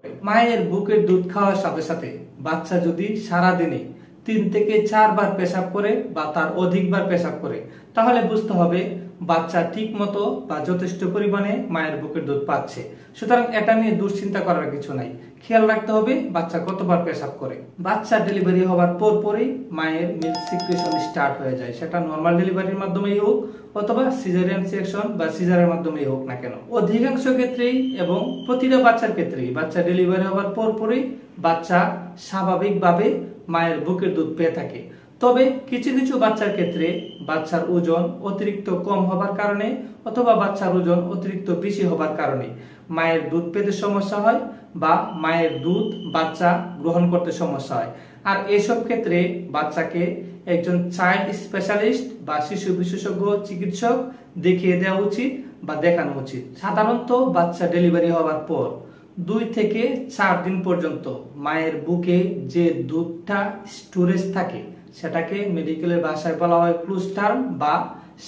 মায়ের বুকের দুধ খাওয়ার সাথে সাথে বাচ্চা যদি সারা দিনে 3 থেকে 4 বার পেশাব করে বা তার অধিকবার পেশাব করে, তাহলে বুঝতে হবে বাচ্চা ঠিক মতো বা যথেষ্ট পরিমাণে মায়ের বুকের দুধ পাচ্ছে। সুতরাং এটা নিয়ে দুশ্চিন্তা করার কিছু নাই। খেয়াল রাখতে হবে বাচ্চা কতবার পেশাব করে। বাচ্চা ডেলিভারি হওয়ার পরই মায়ের মিল্ক সিক্রেশন স্টার্ট হয়ে যায়, সেটা নর্মাল ডেলিভারির মাধ্যমেই হোক অথবা সিজারিয়ান সেকশন বা সিজারের মাধ্যমেই হোক না কেন। অধিকাংশ ক্ষেত্রেই এবং প্রতিটা বাচ্চার ক্ষেত্রেই বাচ্চা ডেলিভারি হওয়ার পরই বাচ্চা স্বাভাবিকভাবে মায়ের বুকের দুধ পেয়ে থাকে। তবে কিছু কিছু বাচ্চার ক্ষেত্রে বাচ্চার ওজন অতিরিক্ত কম হবার কারণে অথবা বাচ্চার ওজন অতিরিক্ত বেশি হবার কারণে মায়ের দুধ পেতে সমস্যা হয় বা মায়ের দুধ বাচ্চা গ্রহণ করতে সমস্যা হয়। আর এসব ক্ষেত্রে বাচ্চাকে একজন চাইল্ড স্পেশালিস্ট বা শিশু বিশেষজ্ঞ চিকিৎসক দেখিয়ে দেওয়া উচিত বা দেখানো উচিত। সাধারণত বাচ্চা ডেলিভারি হওয়ার পর 2 থেকে 4 দিন পর্যন্ত মায়ের বুকে যে দুধটা স্টোরেজ থাকে সেটাকে মেডিকেলের ভাষায় বলা হয় ক্লোস্টার্ম বা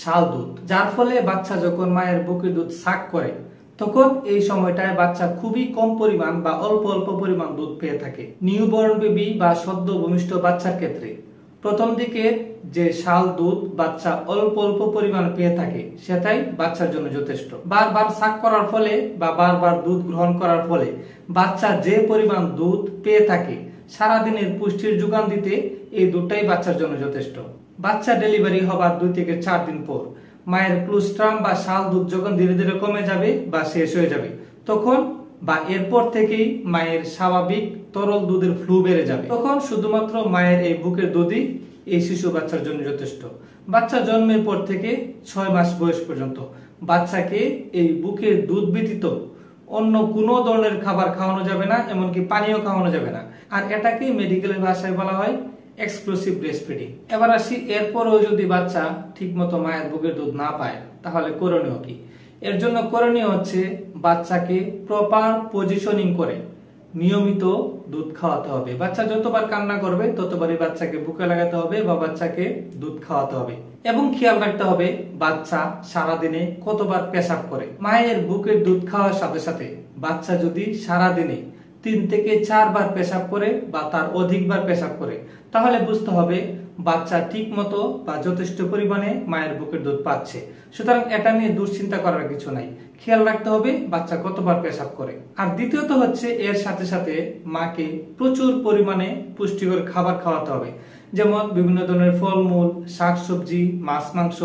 শাল দুধ, যার ফলে বাচ্চা যখন মায়ের বুকে দুধ সাক করে তখন এই সময়টায় বাচ্চা খুবই কম পরিমাণ বা অল্প অল্প পরিমাণ দুধ পেয়ে থাকে। নিউবর্ন বেবি বা সদ্য ভূমিষ্ঠ বাচ্চার ক্ষেত্রে প্রথম দিকে যে শাল দুধ বাচ্চা অল্প অল্প পরিমাণ পেয়ে থাকে সেটাই বাচ্চার জন্য যথেষ্ট। বারবার সাক করার ফলে বা বারবার দুধ গ্রহণ করার ফলে বাচ্চা যে পরিমাণ দুধ পেয়ে থাকে সারাদিনের পুষ্টির যোগান দিতে এই দুধটাই বাচ্চার জন্য যথেষ্ট। বাচ্চা ডেলিভারি হবার 2 থেকে 4 দিন পর মায়ের ক্লোস্ট্রাম বা শাল দুধ যখন ধীরে ধীরে কমে যাবে বা শেষ হয়ে যাবে তখন বা এরপর থেকেই মায়ের স্বাভাবিক তরল দুধের ফ্লু বেড়ে যাবে। তখন শুধুমাত্র মায়ের এই বুকের দুধই এই শিশু বাচ্চার জন্য যথেষ্ট। বাচ্চা জন্মের পর থেকে 6 মাস বয়স পর্যন্ত বাচ্চাকে এই বুকের দুধ ব্যতীত অন্য কোনো ধরনের খাবার খাওয়ানো যাবে না, এমনকি পানীয় খাওয়ানো যাবে না। আর এটাকে মেডিকেলের ভাষায় বলা হয় এক্সক্লুসিভ ব্রেস্ট ফিডিং। এবার আসি, এরপরও যদি বাচ্চা ঠিকমতো মায়ের বুকের দুধ না পায় তাহলে করণীয় কি? এর জন্য করণীয় হচ্ছে বাচ্চাকে প্রপার পজিশনিং করে নিয়মিত দুধ খাওয়াতে হবে। বাচ্চা যতবার কান্না করবে ততবারই বাচ্চাকে বুকে লাগাতে হবে বা বাচ্চাকে দুধ খাওয়াতে হবে এবং খেয়াল রাখতে হবে বাচ্চা সারাদিনে কতবার পেশাব করে। মায়ের বুকের দুধ খাওয়ার সাথে সাথে বাচ্চা যদি সারাদিনে 3 থেকে 4 বার পেশাব করে বা তার অধিকবার পেশাব করে তাহলে বুঝতে হবে বাচ্চা ঠিক মতো বা যথেষ্ট পরিমাণে মায়ের বুকের দুধ পাচ্ছে। সুতরাং এটা নিয়ে দুশ্চিন্তা করার কিছু নাই। খেয়াল রাখতে হবে বাচ্চা কতবার পেশাব করে। আর দ্বিতীয়ত হচ্ছে এর সাথে সাথে মাকে প্রচুর পরিমাণে পুষ্টিকর খাবার খাওয়াতে হবে, যেমন বিভিন্ন ধরনের ফলমূল, শাকসবজি, মাছ, মাংস,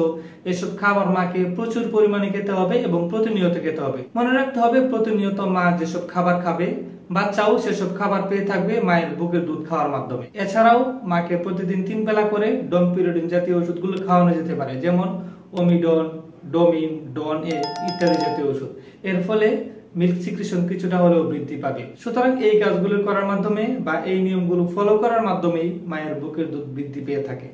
এসব খাবার মাকে প্রচুর পরিমাণে খেতে হবে এবং প্রতিনিয়ত খেতে হবে। মনে রাখতে হবে প্রতিনিয়ত মা যেসব খাবার খাবে বাচ্চাও সেসব খাবার পেয়ে থাকবে মায়ের বুকের দুধ খাওয়ার মাধ্যমে। এছাড়াও মাকে প্রতিদিন 3 বেলা করে ডোমপিরিডন জাতীয় ওষুধগুলো খাওয়ানো যেতে পারে, যেমন ওমিডন, ডোমিন, ডন এ ইত্যাদি জাতীয় ওষুধ। এর ফলে মিল্ক সিক্রেশন কিছুটা হলেও বৃদ্ধি পাবে। সুতরাং এই কাজগুলো করার মাধ্যমে বা এই নিয়মগুলো ফলো করার মাধ্যমেই মায়ের বুকের দুধ বৃদ্ধি পেয়ে থাকে।